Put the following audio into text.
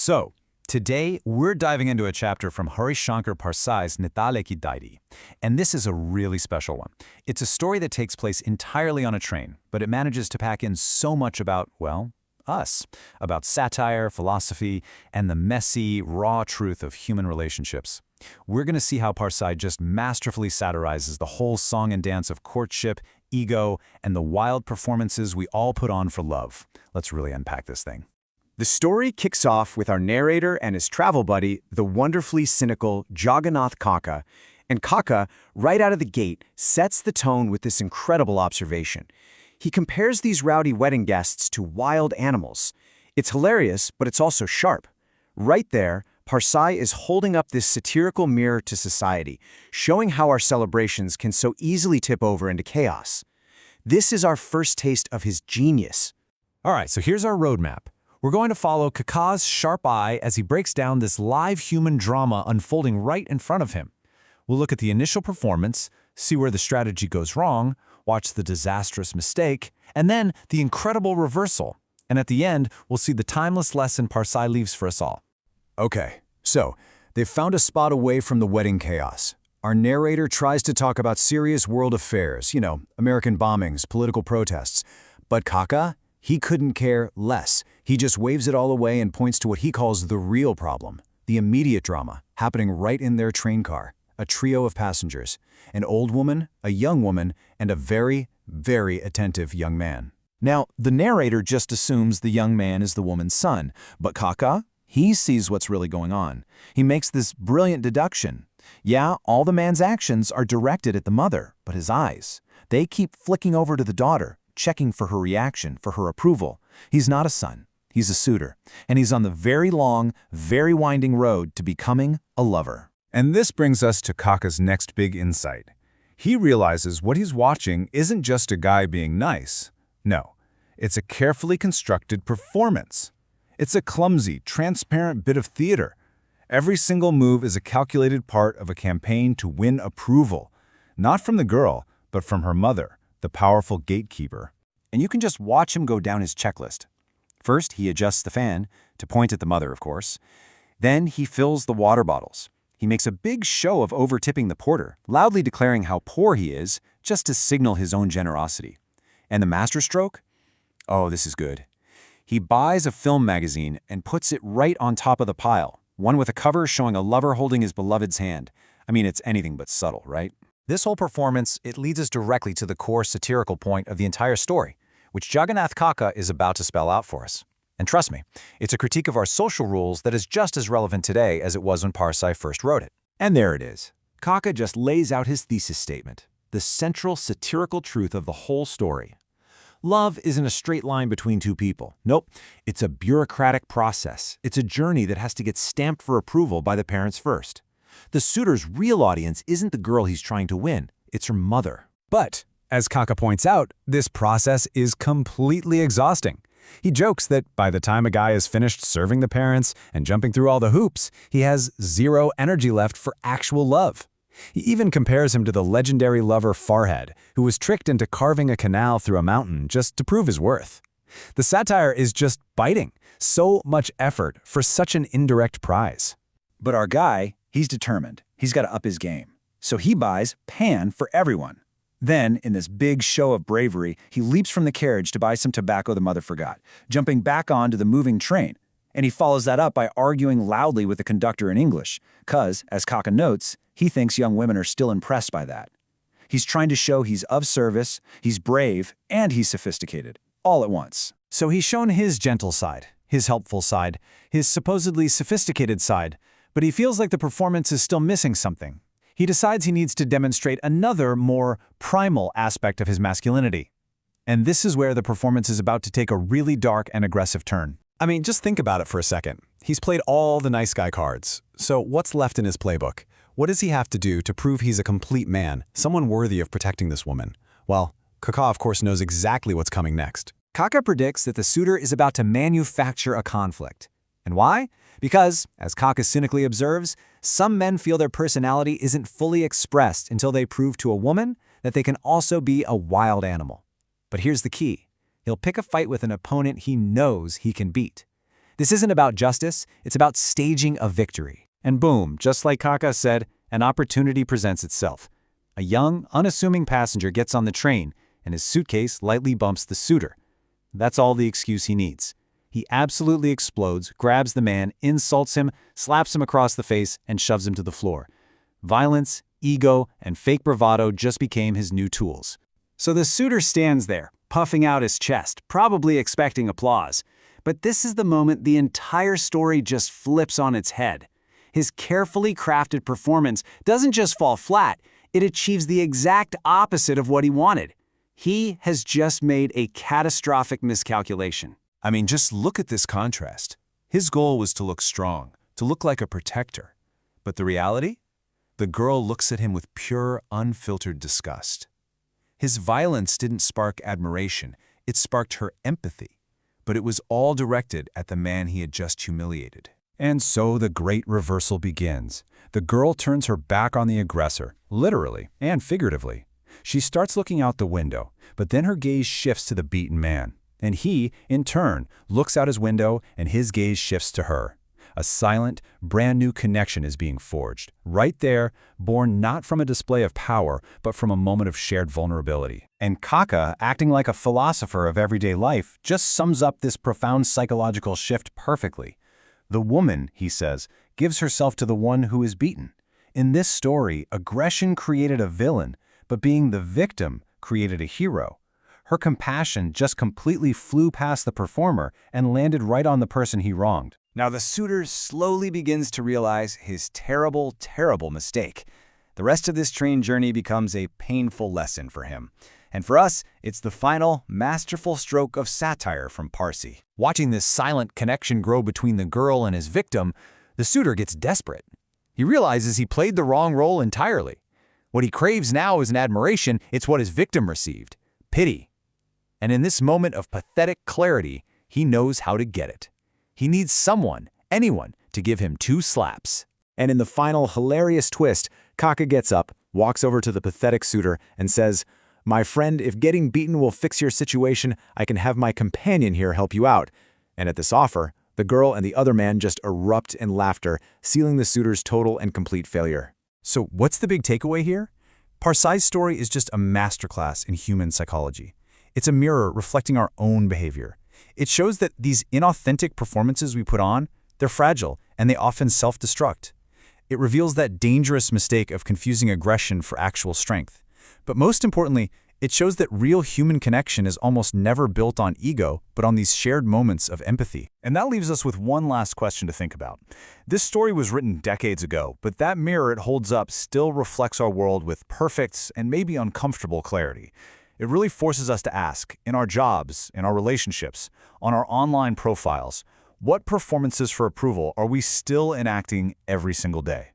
So, today we're diving into a chapter from HARISHANKAR PARSAI's Nitale Ki Diary, and this is a really special one. It's a story that takes place entirely on a train, but it manages to pack in so much about, well, us, about satire, philosophy, and the messy, raw truth of human relationships. We're going to see how Parsai just masterfully satirizes the whole song and dance of courtship, ego, and the wild performances we all put on for love. Let's really unpack this thing. The story kicks off with our narrator and his travel buddy, the wonderfully cynical Jagannath Kaka. And Kaka, right out of the gate, sets the tone with this incredible observation. He compares these rowdy wedding guests to wild animals. It's hilarious, but it's also sharp. Right there, Parsai is holding up this satirical mirror to society, showing how our celebrations can so easily tip over into chaos. This is our first taste of his genius. All right, so here's our roadmap. We're going to follow Kaka's sharp eye as he breaks down this live human drama unfolding right in front of him. We'll look at the initial performance, see where the strategy goes wrong, watch the disastrous mistake, and then the incredible reversal. And at the end, we'll see the timeless lesson Parsai leaves for us all. Okay, so they've found a spot away from the wedding chaos. Our narrator tries to talk about serious world affairs, American bombings, political protests. But Kaka, he couldn't care less. He just waves it all away and points to what he calls the real problem, the immediate drama, happening right in their train car. A trio of passengers, an old woman, a young woman, and a very, very attentive young man. Now, the narrator just assumes the young man is the woman's son, but Kaka, he sees what's really going on. He makes this brilliant deduction. Yeah, all the man's actions are directed at the mother, but his eyes, they keep flicking over to the daughter, checking for her reaction, for her approval. He's not a son, he's a suitor, and he's on the very long, very winding road to becoming a lover. And this brings us to Kaka's next big insight. He realizes what he's watching isn't just a guy being nice. No, it's a carefully constructed performance. It's a clumsy, transparent bit of theater. Every single move is a calculated part of a campaign to win approval, not from the girl, but from her mother, the powerful gatekeeper. And you can just watch him go down his checklist. First, he adjusts the fan, to point at the mother, of course. Then he fills the water bottles. He makes a big show of over-tipping the porter, loudly declaring how poor he is, just to signal his own generosity. And the masterstroke? Oh, this is good. He buys a film magazine and puts it right on top of the pile, one with a cover showing a lover holding his beloved's hand. I mean, it's anything but subtle, right? This whole performance, it leads us directly to the core satirical point of the entire story, which Jagannath Kaka is about to spell out for us. And trust me, it's a critique of our social rules that is just as relevant today as it was when Parsai first wrote it. And there it is. Kaka just lays out his thesis statement, the central satirical truth of the whole story. Love isn't a straight line between two people. Nope, it's a bureaucratic process. It's a journey that has to get stamped for approval by the parents first. The suitor's real audience isn't the girl he's trying to win, it's her mother. But, as Kaka points out, this process is completely exhausting. He jokes that by the time a guy is finished serving the parents and jumping through all the hoops, he has zero energy left for actual love. He even compares him to the legendary lover Farhad, who was tricked into carving a canal through a mountain just to prove his worth. The satire is just biting. So much effort for such an indirect prize. But our guy, he's determined. He's got to up his game. So he buys Pan for everyone. Then, in this big show of bravery, he leaps from the carriage to buy some tobacco the mother forgot, jumping back onto the moving train. And he follows that up by arguing loudly with the conductor in English, 'cause, as Kaka notes, he thinks young women are still impressed by that. He's trying to show he's of service, he's brave, and he's sophisticated, all at once. So he's shown his gentle side, his helpful side, his supposedly sophisticated side, but he feels like the performance is still missing something. He decides he needs to demonstrate another, more primal aspect of his masculinity. And this is where the performance is about to take a really dark and aggressive turn. I mean, just think about it for a second. He's played all the nice guy cards. So what's left in his playbook? What does he have to do to prove he's a complete man, someone worthy of protecting this woman? Well, Kaka, of course, knows exactly what's coming next. Kaka predicts that the suitor is about to manufacture a conflict. And why? Because, as Kaka cynically observes, some men feel their personality isn't fully expressed until they prove to a woman that they can also be a wild animal. But here's the key. He'll pick a fight with an opponent he knows he can beat. This isn't about justice, it's about staging a victory. And boom, just like Kaka said, an opportunity presents itself. A young, unassuming passenger gets on the train, and his suitcase lightly bumps the suitor. That's all the excuse he needs. He absolutely explodes, grabs the man, insults him, slaps him across the face, and shoves him to the floor. Violence, ego, and fake bravado just became his new tools. So the suitor stands there, puffing out his chest, probably expecting applause. But this is the moment the entire story just flips on its head. His carefully crafted performance doesn't just fall flat, it achieves the exact opposite of what he wanted. He has just made a catastrophic miscalculation. I mean, just look at this contrast. His goal was to look strong, to look like a protector. But the reality? The girl looks at him with pure, unfiltered disgust. His violence didn't spark admiration, it sparked her empathy. But it was all directed at the man he had just humiliated. And so the great reversal begins. The girl turns her back on the aggressor, literally and figuratively. She starts looking out the window, but then her gaze shifts to the beaten man. And he, in turn, looks out his window and his gaze shifts to her. A silent, brand new connection is being forged, right there, born not from a display of power, but from a moment of shared vulnerability. And Kaka, acting like a philosopher of everyday life, just sums up this profound psychological shift perfectly. The woman, he says, gives herself to the one who is beaten. In this story, aggression created a villain, but being the victim created a hero. Her compassion just completely flew past the performer and landed right on the person he wronged. Now the suitor slowly begins to realize his terrible, terrible mistake. The rest of this train journey becomes a painful lesson for him. And for us, it's the final, masterful stroke of satire from Parsai. Watching this silent connection grow between the girl and his victim, the suitor gets desperate. He realizes he played the wrong role entirely. What he craves now isn't admiration, it's what his victim received: pity. And in this moment of pathetic clarity, he knows how to get it. He needs someone, anyone, to give him 2 slaps. And in the final hilarious twist, Kaka gets up, walks over to the pathetic suitor, and says, "My friend, if getting beaten will fix your situation, I can have my companion here help you out." And at this offer, the girl and the other man just erupt in laughter, sealing the suitor's total and complete failure. So what's the big takeaway here? Parsai's story is just a masterclass in human psychology. It's a mirror reflecting our own behavior. It shows that these inauthentic performances we put on, they're fragile, and they often self-destruct. It reveals that dangerous mistake of confusing aggression for actual strength. But most importantly, it shows that real human connection is almost never built on ego, but on these shared moments of empathy. And that leaves us with one last question to think about. This story was written decades ago, but that mirror it holds up still reflects our world with perfect and maybe uncomfortable clarity. It really forces us to ask, in our jobs, in our relationships, on our online profiles, what performances for approval are we still enacting every single day?